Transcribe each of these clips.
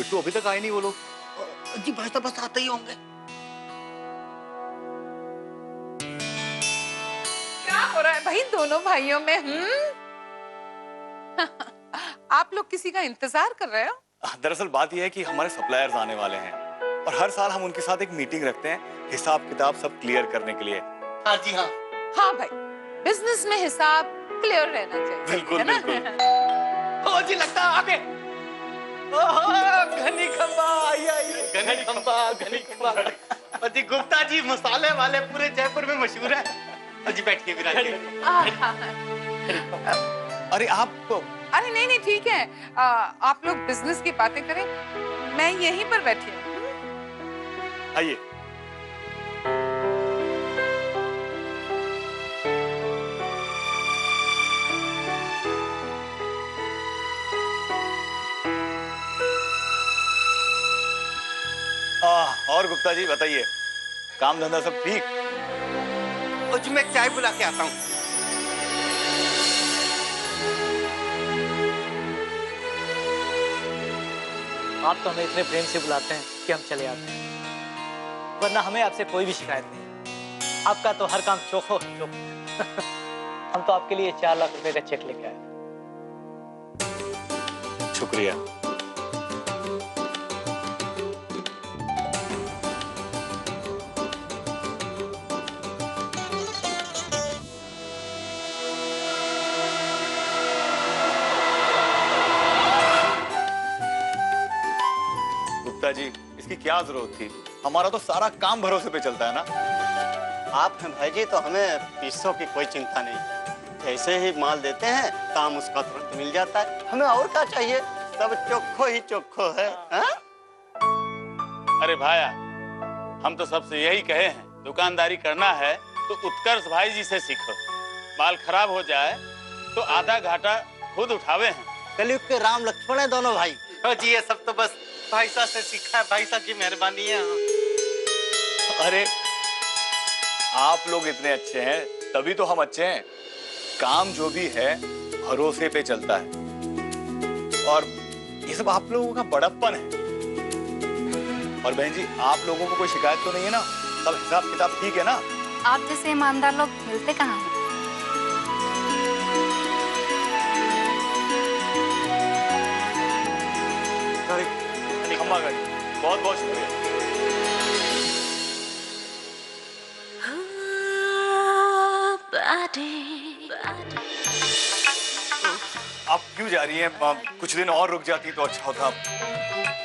बिट्टू अभी तक आए नहीं वो लोग। जी भाई साहब बस आते ही होंगे। क्या हो रहा है भाई दोनों भाइयों में? आप लोग किसी का इंतजार कर रहे हो? दरअसल बात यह है कि हमारे सप्लायर्स आने वाले हैं और हर साल हम उनके साथ एक मीटिंग रखते हैं हिसाब किताब सब क्लियर करने के लिए। हाँ जी हाँ। हाँ भाई, बिजनेस में हिसाब क्लियर रहना चाहिए। बिल्कुल है ना? बिल्कुल। ओ जी लगता है आगे। घनी खंबा आई आई। घनी खंबा। जी गुप्ता जी मसाले वाले पूरे जयपुर में मशहूर है। जी बैठिए विराज जी। अरे आप अरे नहीं नहीं ठीक है, आप लोग बिजनेस की बातें करें, मैं यहीं पर बैठी हूँ। आइए। और गुप्ता जी बताइए, काम धंधा सब ठीक? जी मैं चाय बुला के आता हूँ। आप तो हमें इतने प्रेम से बुलाते हैं कि हम चले आते हैं, वरना हमें आपसे कोई भी शिकायत नहीं। आपका तो हर काम चोखो है चोखो। हम तो आपके लिए 4 लाख रुपए का चेक लेके आए। शुक्रिया। गुप्ता जी इसकी क्या जरूरत थी? हमारा तो सारा काम भरोसे पे चलता है ना। आप हैं भाई जी तो हमें पैसों की कोई चिंता नहीं। ऐसे ही माल देते हैं, काम उसका तुरंत मिल जाता है। हमें और क्या चाहिए? सब चोखो ही चोखो है। हा? अरे भाया, हम तो सबसे यही कहे हैं, दुकानदारी करना है तो उत्कर्ष भाई जी से सीखो। माल खराब हो जाए तो आधा घाटा खुद उठावे हैं। कलयुग के राम लक्ष्मण है दोनों भाई। जी ये सब तो बस भाई साहब से सीखा है। भाई साहब की मेहरबानी है। अरे आप लोग इतने अच्छे हैं तभी तो हम अच्छे हैं। काम जो भी है भरोसे पे चलता है और ये सब आप लोगों का बड़प्पन है। और बहन जी आप लोगों को कोई शिकायत तो नहीं है ना? सब हिसाब किताब ठीक है ना? आप जैसे ईमानदार लोग मिलते कहाँ हैं? खम्मा गई, बहुत बहुत शुक्रिया। आप क्यों जा रही हैं? कुछ दिन और रुक जाती तो अच्छा होता।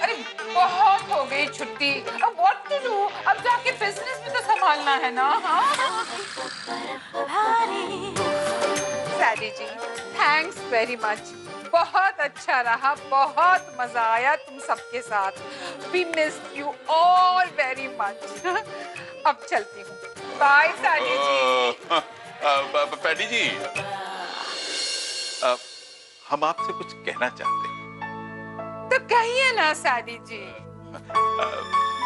अरे बहुत हो गई छुट्टी, अब व्हाट टू डू? अब जाके बिजनेस भी तो संभालना है ना। हाँ? Sadie ji thanks very much, बहुत अच्छा रहा, बहुत मजा आया तुम सबके साथ। We missed you all very much. अब चलती हूँ, बाय सैडी जी। पैडी जी, हम आपसे कुछ कहना चाहते हैं। तो कहिए ना सैडी जी।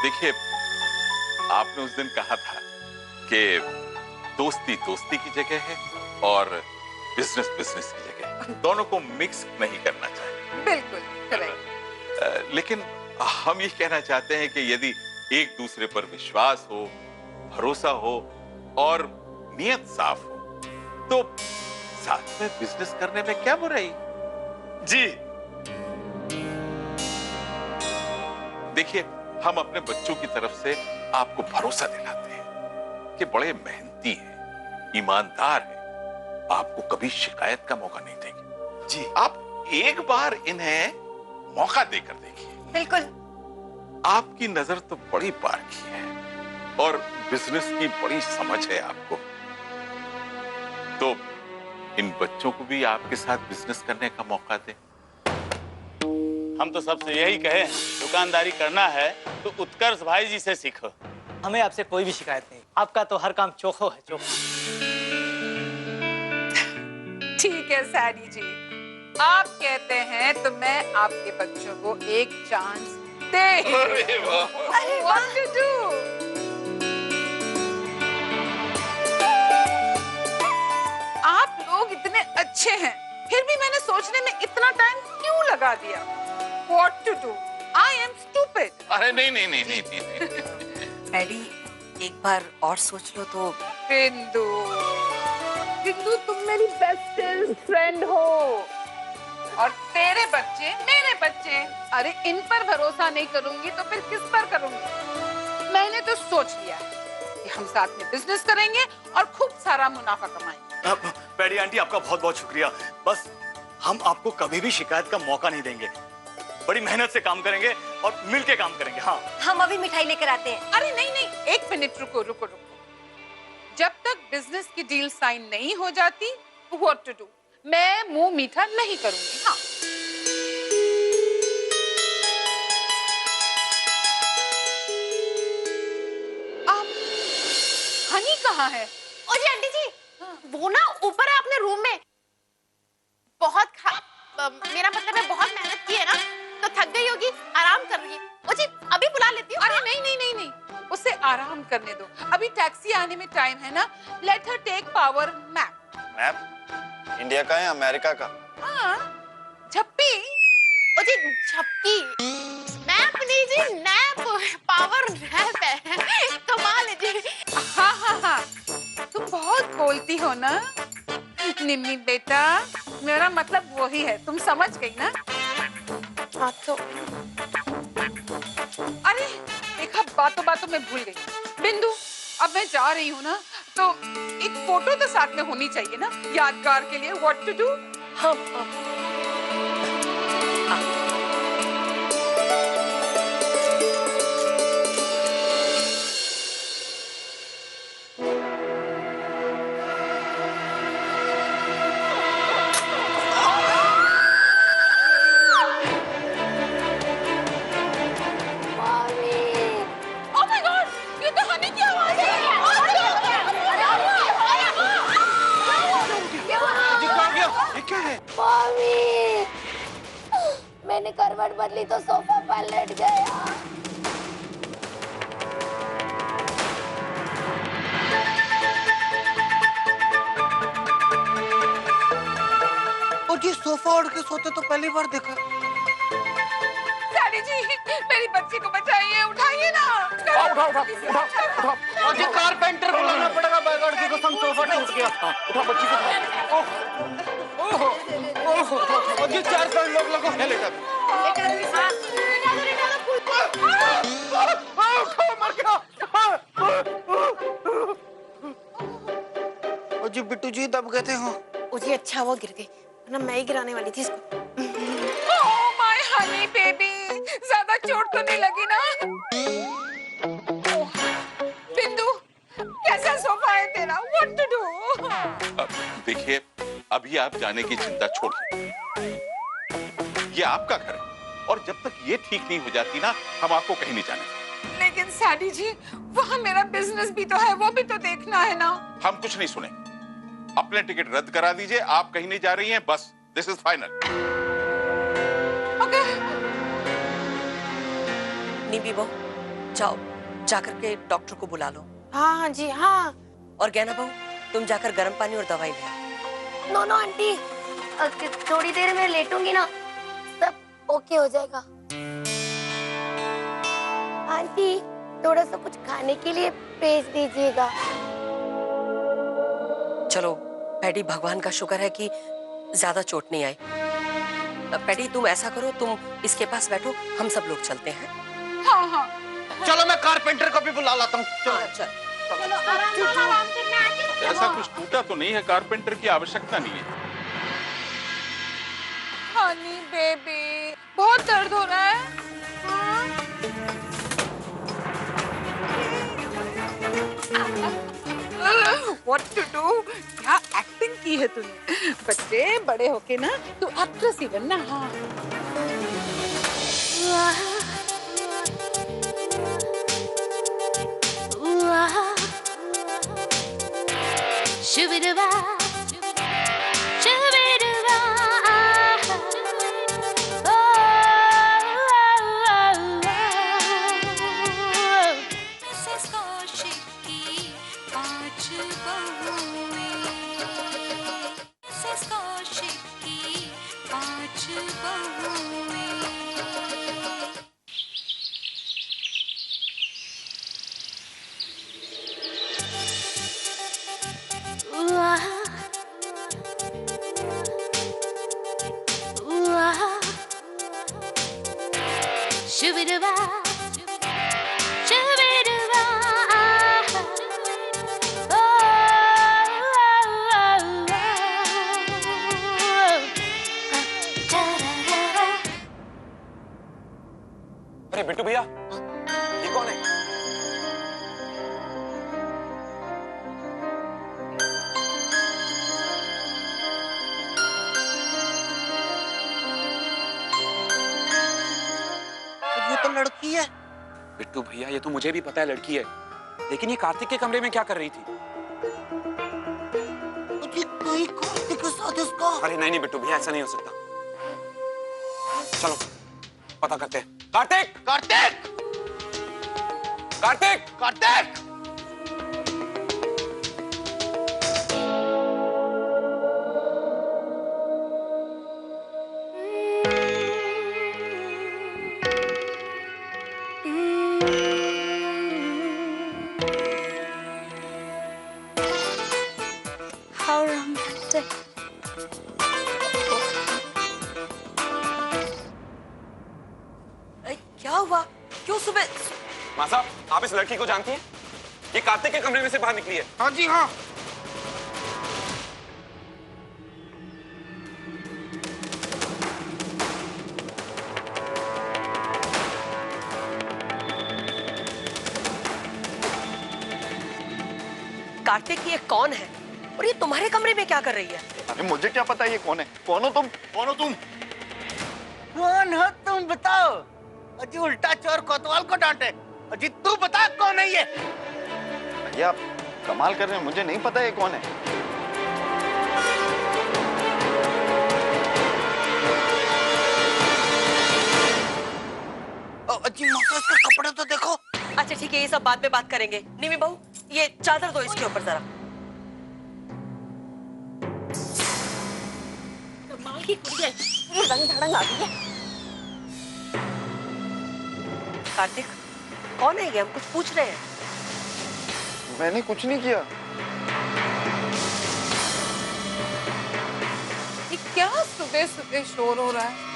देखिए, आपने उस दिन कहा था कि दोस्ती दोस्ती की जगह है और बिजनेस बिजनेस की जगह है, दोनों को मिक्स नहीं करना चाहिए। बिल्कुल करेक्ट। लेकिन हम ये कहना चाहते हैं कि यदि एक दूसरे पर विश्वास हो, भरोसा हो और नियत साफ हो तो साथ में बिजनेस करने में क्या बुराई? जी देखिए, हम अपने बच्चों की तरफ से आपको भरोसा दिलाते हैं कि बड़े मेहनती हैं, ईमानदार हैं, आपको कभी शिकायत का मौका नहीं देंगे। जी आप एक बार इन्हें मौका देकर देखिए। बिल्कुल। आपकी नजर तो बड़ी पारखी है और बिजनेस की बड़ी समझ है आपको, तो इन बच्चों को भी आपके साथ बिजनेस करने का मौका दें। हम तो सबसे यही कहे, दुकानदारी करना है तो उत्कर्ष भाई जी से सीखो। हमें आपसे कोई भी शिकायत नहीं। आपका तो हर काम चोखो है चोखो। ठीक है सैडी जी, आप कहते हैं तो मैं आपके बच्चों को एक चांस दे। अरे वाह। What to do? आप लोग इतने अच्छे हैं, फिर भी मैंने सोचने में इतना टाइम क्यों लगा दिया? What to do? I am stupid. अरे नहीं नहीं नहीं नहीं नहीं, नहीं। डैडी एक बार और सोच लो तो। बिंदु, बिंदु तुम मेरी बेस्टेस्ट फ्रेंड हो और तेरे बच्चे मेरे बच्चे। अरे इन पर भरोसा नहीं करूंगी तो फिर किस पर करूंगी? मैंने तो सोच लिया है कि हम साथ में बिजनेस करेंगे और खूब सारा मुनाफा कमाएंगे। पैडी आंटी आपका बहुत बहुत शुक्रिया। बस हम आपको कभी भी शिकायत का मौका नहीं देंगे। बड़ी मेहनत से काम करेंगे और मिलके काम करेंगे। हाँ हम अभी मिठाई लेकर आते हैं। अरे नहीं नहीं, एक मिनट रुको रुको रुको। जब तक बिजनेस की डील साइन नहीं हो जाती, व्हाट टू डू, मैं मुंह मीठा नहीं करूंगी। हाँ हनी कहाँ है? ओ जी आंटी जी, वो ना ऊपर है अपने रूम में। मेरा मतलब है बहुत मेहनत की है ना, तो थक गई होगी, आराम कर रही है। ओ जी अभी बुला लेती हूँ। अरे नहीं नहीं नहीं नहीं, उसे आराम करने दो, अभी टैक्सी आने में टाइम है ना। Let her take power map. Map India का है अमेरिका का? हाँ झप्पी। ओ जी झपकी, मैप नहीं जी, नैप, पावर नैप है। कमाल है जी। हाँ हाँ हाँ, तुम बहुत बोलती हो ना निम्मी बेटा, मेरा मतलब वही है, तुम समझ गई ना? हाँ तो अरे देखा, बातों बातों में भूल गई। बिंदु अब मैं जा रही हूँ ना, तो एक फोटो तो साथ में होनी चाहिए ना, यादगार के लिए। What to do? Oh my God, ये तो हनी की आवाज है। मम्मी, मैंने करवट बदली तो सोफा पर लेट गया। और जी सोफा ओढ़ के सोते तो पहली बार देखा। डैडी जी मेरी बच्ची को बचाइए, उठाइए ना। उठा उठा उठा उठा। और जी कारपेंटर को लाना पड़ेगा, बैगड़ की कसम सोफा टूट गया। उठा बच्ची को। ओहो ओहो, और जी 4-5 लोग लगो है लेकर। उठो मर गया। और जी बिट्टू जी दब गए थे। हाँ ओ जी अच्छा वो गिर गई, वरना मैं ही गिराने वाली थी इसको। Oh my honey baby, ज्यादा चोट तो नहीं लगी ना? बिंदु कैसा सोफा है तेरा? What to do? देखिए अभी आप जाने की चिंता छोड़िए, ये आपका घर है और जब तक ये ठीक नहीं हो जाती ना, हम आपको कहीं नहीं जाने। लेकिन सैडी जी वहाँ मेरा बिजनेस भी तो है, वो भी तो देखना है ना। हम कुछ नहीं सुने, अपने टिकट रद्द करा दीजिए, आप कहीं नहीं जा रही हैं, बस दिस इज फाइनल। ओके निबी बहू, जाओ जाकर के डॉक्टर को बुला लो। हाँ हाँ जी हाँ। और गैना बहू, तुम जाकर गर्म पानी और दवाई ले आओ। नो नो आंटी, थोड़ी देर में लेटूंगी ना, सब ओके हो जाएगा। आंटी थोड़ा सा कुछ खाने के लिए भेज दीजिएगा। चलो पैडी, भगवान का शुक्र है कि ज्यादा चोट नहीं आई। पैडी तुम ऐसा करो, तुम इसके पास बैठो, हम सब लोग चलते हैं। हाँ हाँ चलो मैं कारपेंटर को भी बुला लाता हूँ। चल। चलो आराम करना आंटी। ऐसा कुछ टूटा तो नहीं है, कारपेंटर की आवश्यकता नहीं है। हनी बेबी बहुत दर्द हो रहा है। What to do? क्या एक्टिंग की है तूने? बच्चे बड़े होके ना तू एक्ट्रेस ही बनना। हाँ Shoo-be-doo-ba, shoo-be-doo-ba, oh, Mrs Kaushik की 5 बहुएं, मिसेस कौशिक की 5 बहुएं। लड़की है। बिट्टू भैया ये तो मुझे भी पता है लड़की है, लेकिन ये कार्तिक के कमरे में क्या कर रही थी? ये कोई कार्तिक के साथ इसका। अरे नहीं नहीं बिट्टू भैया, ऐसा नहीं हो सकता। चलो पता करते हैं। Kartik Kartik Kartik Kartik How romantic. क्या हुआ? क्यों सुबह? माँ साहब, आप इस लड़की को जानती हैं? ये कार्तिक के कमरे में से बाहर निकली है। हाँ जी हाँ। कार्तिक ये कौन है और ये तुम्हारे कमरे में क्या कर रही है? अरे मुझे क्या पता ये कौन है? कौन हो तुम? कौन हो तुम? कौन हो तुम बताओ। अजी उल्टा चोर कोतवाल को डांटे। अजी तू बता कौन है ये? भैया आप कमाल कर रहे हैं, मुझे नहीं पता ये कौन है। अजी मौसा इसके कपड़े तो देखो। अच्छा ठीक है, ये सब बाद में बात करेंगे। निमी बहू, ये चादर दो इसके ऊपर जरा। कमाल की कुड़ी है, ये रंग धड़ंग आ गई है। कार्तिक कौन है ये? हम कुछ पूछ रहे हैं। मैंने कुछ नहीं किया। ये क्या सुबह सुबह शोर हो रहा है?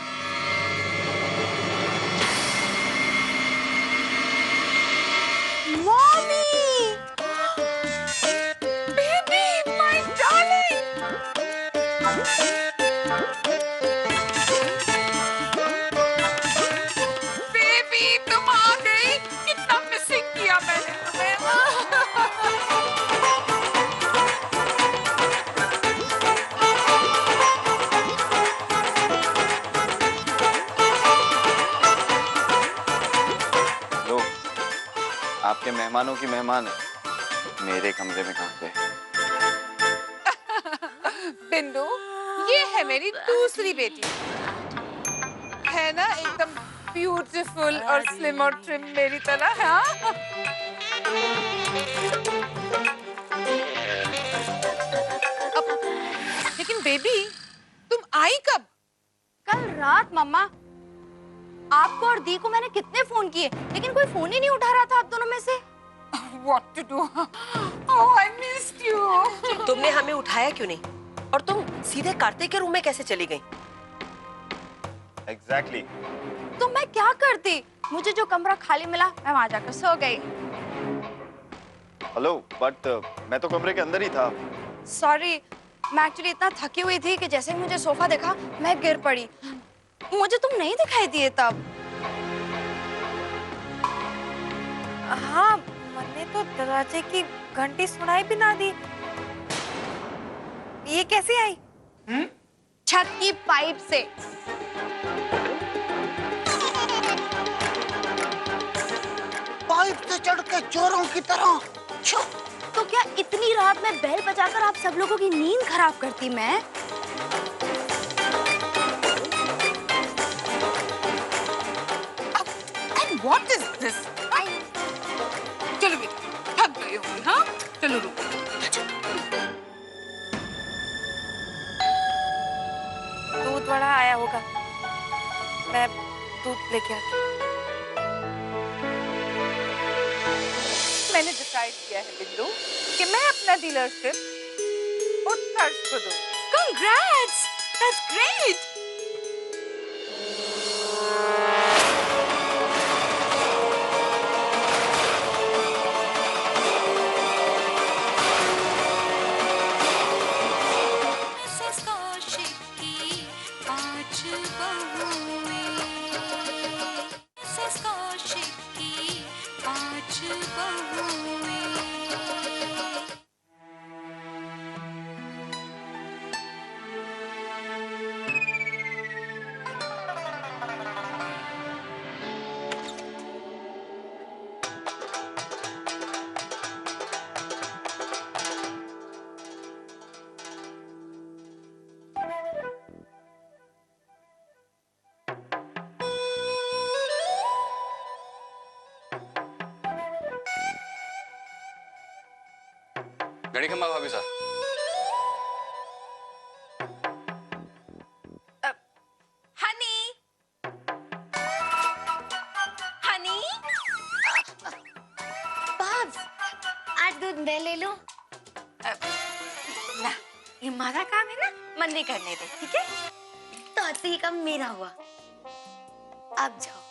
आपके मेहमानों की मेहमान है, मेरे कमरे में कहाँ पे? बिंदु, ये है मेरी दूसरी बेटी, है ना एकदम ब्यूटीफुल और स्लिम और ट्रिम मेरी तरह। हाँ लेकिन बेबी तुम आई कब? कल रात मम्मा। आपको और दी को मैंने कितने फोन किए, लेकिन कोई फोन ही नहीं उठा रहा था आप दोनों में से। What to do? Oh, I missed you. तुमने हमें उठाया क्यों नहीं? और तुम सीधे कार्तिक के रूम में कैसे चली गई? Exactly. तो मैं क्या करती? मुझे जो कमरा खाली मिला मैं वहां जाकर सो गई। हेलो, बट मैं तो कमरे के अंदर ही था। सॉरी, मैं एक्चुअली इतना थकी हुई थी कि जैसे ही मुझे सोफा देखा मैं गिर पड़ी। मुझे तुम नहीं दिखाई दिए तब। हाँ, मैंने तो दरवाजे की घंटी सुनाई भी ना दी। ये कैसे आई? छत की पाइप से। पाइप से चढ़ के चोरों की तरह। तो क्या इतनी रात में बेल बजाकर आप सब लोगों की नींद खराब करती मैं? What is this? चलो बेटी, थक गई होगी। हाँ चलो रुको। दूध वड़ा आया होगा, मैं दूध लेके आती हूँ। मैंने डिसाइड किया है बिंदु कि मैं अपना डीलरशिप उत्कर्ष को दूँ। Congrats! That's great! Mrs Kaushik की 5 बहुएं। मिसेस कौशिक की 5 बहुएं। घड़ी खम्मा भाभी साहब। हनी हनी बाब्स, आज दूध मैं ले लूं? ना, ये हमारा काम है ना, मन नहीं करने दे, ठीक है? तो आज से ये काम मेरा हुआ। अब जाओ।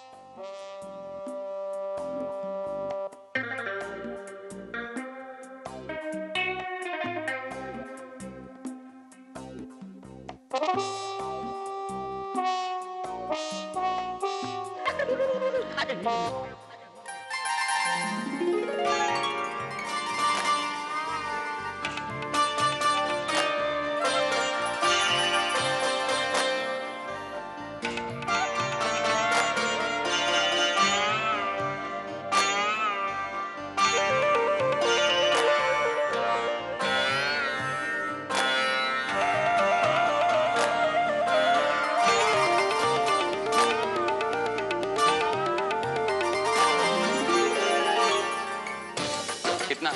कितना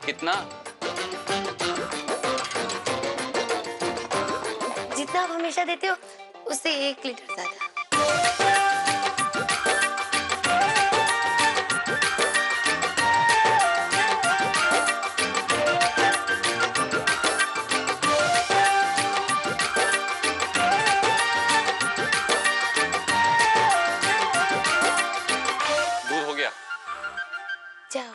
कितना? जितना आप हमेशा देते हो उससे 1 लीटर ज्यादा। दूध हो गया। जाओ।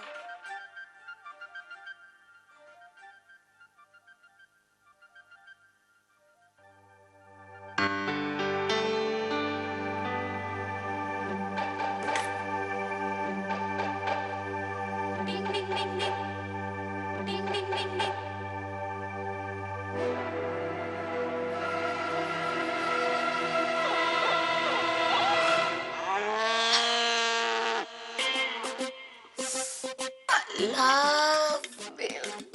डिंग डिंग डिंग डिंग डिंग डिंग डिंग डिंग। Love milk.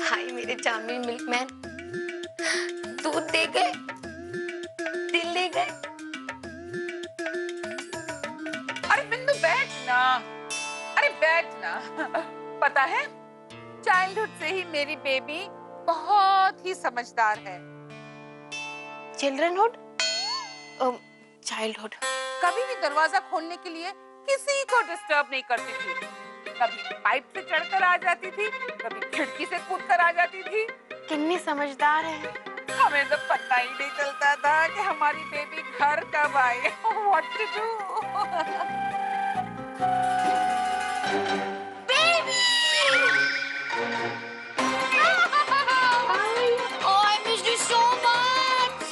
हाय मेरे चार्मिंग मिल्कमैन, दूध दे गए, दिल ले गए। अरे बिंदु बैठ ना, अरे बैठ ना। पता है, चाइल्डहुड से ही मेरी बेबी बहुत ही समझदार है। चिल्ड्रनहुड, चाइल्डहुड। कभी भी दरवाजा खोलने के लिए किसी को डिस्टर्ब नहीं करती थी। कभी पाइप से चढ़कर आ जाती थी, कभी खिड़की से कूदकर आ जाती थी। कितनी समझदार है। हमें तो पता ही नहीं चलता था कि हमारी बेबी घर कब आए। What to do? Baby! Oh, I missed you so much.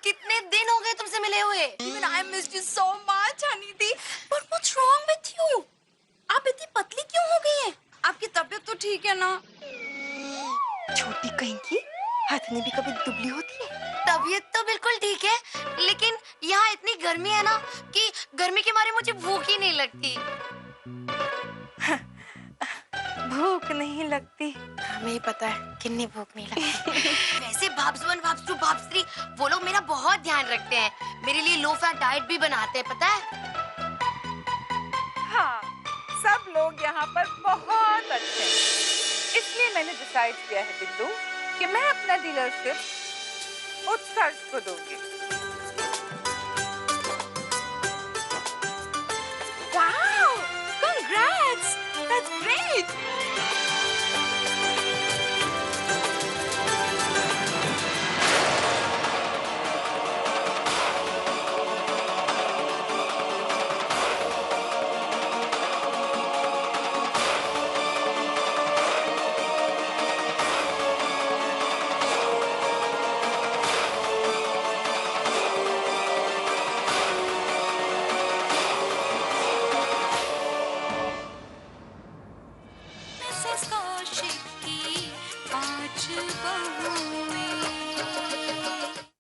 कितने दिन हो गए तुमसे मिले हुए? Even I missed you so much, Haniti. But what's wrong with you? आप इतनी पतली क्यों हो गई हैं? आपकी तबीयत तो ठीक है ना? छोटी कहीं की हथनी भी कभी दुबली होती है। तबीयत तो बिल्कुल ठीक है, लेकिन यहाँ इतनी गर्मी है ना कि गर्मी के मारे मुझे भूख ही नहीं लगती। भूख नहीं लगती। हमें ही पता है कितनी भूख नहीं लगती। वैसे भाप्स 1, भाप्स 2, भाप्स 3 वो लोग मेरा बहुत ध्यान रखते हैं। मेरे लिए लो फैट डाइट भी बनाते हैं, पता है? हाँ, सब लोग यहाँ पर बहुत अच्छे हैं। इसलिए मैंने डिसाइड किया है बिंदु कि मैं अपना डीलरशिप उत्कर्ष को दूंगी। Wow! Congrats! That's great! बहू